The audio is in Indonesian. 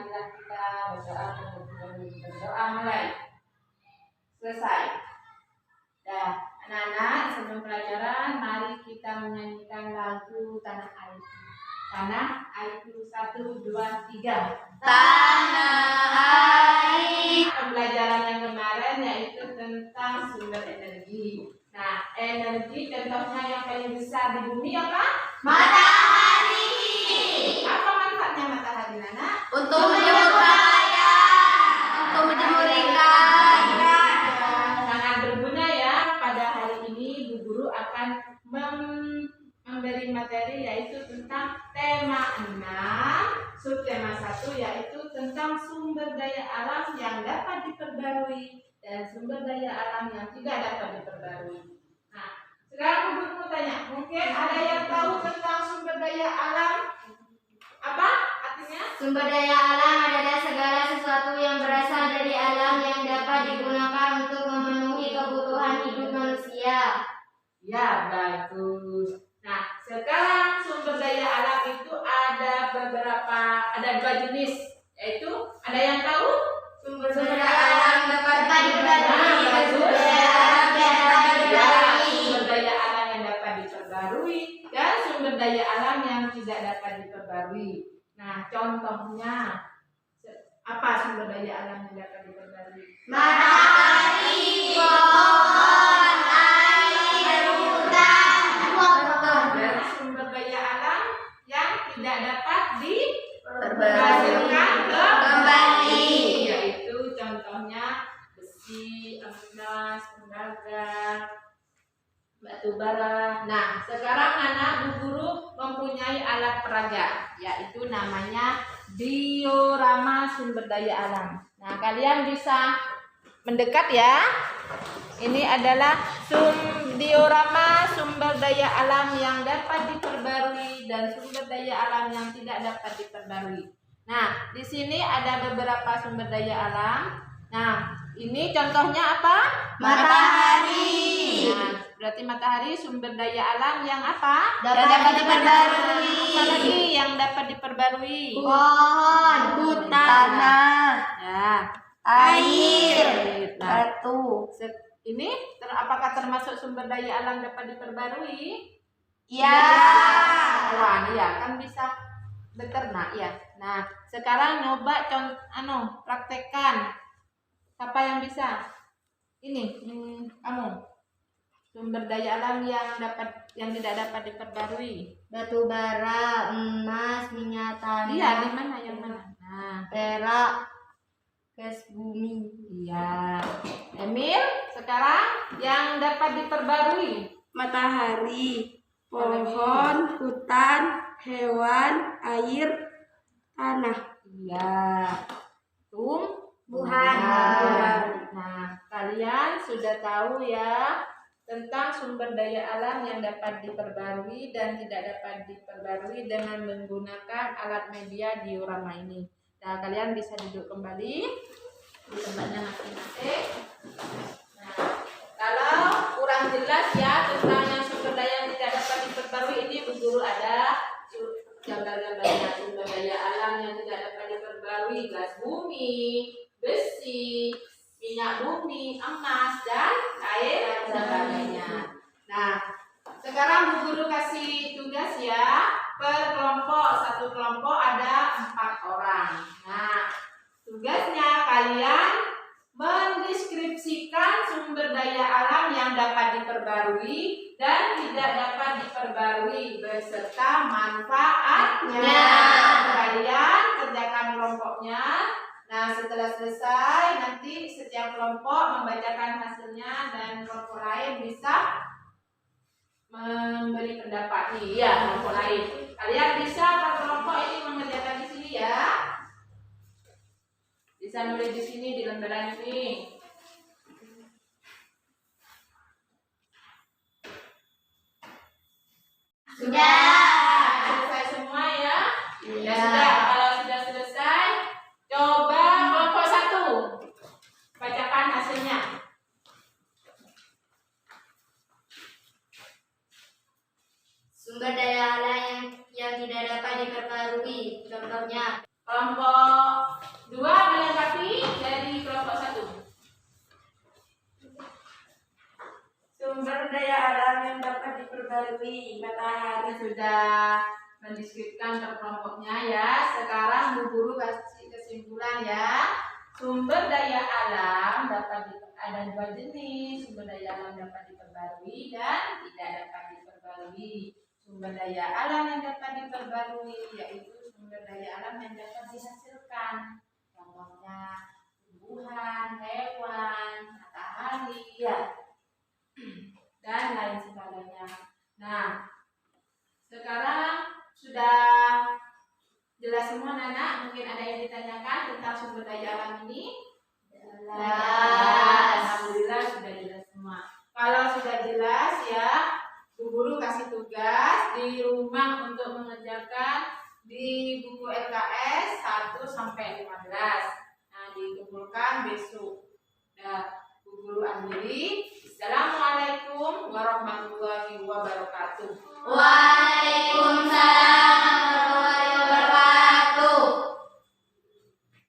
marilah kita berdoa, berdoa mulai. Selesai. Dah, anak-anak sebelum pelajaran, mari kita menyanyikan lagu Tanah Airku. Tanah Airku 1, 2, 3. Tanah air. Pembelajaran yang kemarin yaitu tentang sumber energi. Nah, energi contohnya yang paling besar di bumi apa? Matahari. Apa manfaatnya matahari, Nana? Untuk menjemur pakaian, untuk menjemur ikan. Sangat berguna ya. Pada hari ini Bu Guru akan memberi materi yaitu tentang tema 6, subtema 1 yaitu tentang sumber daya alam yang dapat diperbarui dan sumber daya alam yang tidak dapat diperbarui. Nah, sekarang Bu Guru mau tanya, mungkin ada yang tahu tentang sumber daya alam? Apa artinya? Sumber daya alam adalah segala sesuatu yang berasal dari alam yang dapat digunakan untuk memenuhi kebutuhan hidup manusia. Ya, bagus. Nah, sekarang sumber daya alam itu ada dua jenis, yaitu ada yang tahu? Sumber daya alam dapat diperbarui. Sumber daya alam yang dapat diperbarui dan sumber daya alam yang tidak dapat diperbarui. Nah, contohnya apa sumber daya alam yang dapat diperbarui? Matahari, pohon, air, hutan. Dari sumber daya alam yang tidak dapat Diperbarui. kembali, yaitu contohnya besi, emas, tembaga, batu bara. Nah, sekarang anak Bu Guru mempunyai alat peraga, yaitu namanya diorama sumber daya alam. Nah, kalian bisa mendekat ya. Ini adalah diorama sumber daya alam yang dapat diperbarui dan sumber daya alam yang tidak dapat diperbarui. Nah, di sini ada beberapa sumber daya alam. Nah, ini contohnya apa? Matahari. Nah, berarti matahari sumber daya alam yang apa? Dapat diperbarui. Apalagi yang dapat diperbarui? Pohon, tanah, Ya, air, nah, batu. ini apakah termasuk sumber daya alam dapat diperbarui? Ya. Hewan, ya kan bisa beternak ya. Nah, sekarang nyoba praktekkan. Siapa yang bisa? Ini, kamu. Sumber daya alam yang tidak dapat diperbarui. Batu bara, emas, minyak tanah. Iya, di mana yang mana? Nah, Perak, gas bumi. iya. Emil, sekarang yang dapat diperbarui. Matahari, pohon, hutan, hewan, air, tanah. Iya. Tumbuhan. Nah, kalian sudah tahu ya tentang sumber daya alam yang dapat diperbarui dan tidak dapat diperbarui dengan menggunakan alat media diorama ini. Nah, kalian bisa duduk kembali di tempatnya masing-masing. Nah, kalau kurang jelas ya tentang yang sumber daya yang tidak dapat diperbarui ini, Bu Guru ada gambar-gambarnya sumber daya alam yang tidak dapat diperbarui: gas bumi, besi, minyak bumi, emas, dan air dan sebagainya. Nah, sekarang Bu Guru kasih tugas ya per kelompok. Satu kelompok ada 4 orang. Nah, tugasnya kalian mendeskripsikan sumber daya alam yang dapat diperbarui dan tidak dapat diperbarui beserta manfaatnya. Kalian kerjakan kelompoknya. Nah, setelah selesai nanti setiap kelompok membacakan hasilnya dan kelompok lain bisa memberi pendapat. Iya, kelompok lain. Kalian bisa per kelompok ini mengerjakan di sini ya. Bisa nulis di sini di lembaran ini. Sudah. Selesai semua ya? Ya sudah. Kalau sudah selesai, coba kelompok 1 bacakan hasilnya. Sumber daya alam yang tidak dapat diperbarui. Contohnya Kelompok berberwi. Matahari. Sudah mendiskusikan per kelompoknya ya. Sekarang Bu Guru kasih kesimpulan ya. Sumber daya alam ada dua jenis. Sumber daya alam dapat diperbarui dan tidak dapat diperbarui. Sumber daya alam yang dapat diperbarui yaitu sumber daya alam yang dapat dihasilkan. Contohnya tumbuhan, hewan, matahari, ya, dan lain sebagainya. Nah, sekarang sudah jelas semua Nana? Mungkin ada yang ditanyakan tentang sumber daya alam ini? Jelas. Alhamdulillah sudah jelas semua. Kalau sudah jelas ya, Bu Guru kasih tugas di rumah untuk mengerjakan di buku LKS 1 sampai 15. Nah, dikumpulkan besok. Nah, Bu Guru akhiri. Assalamualaikum warahmatullahi wabarakatuh. Waalaikumsalam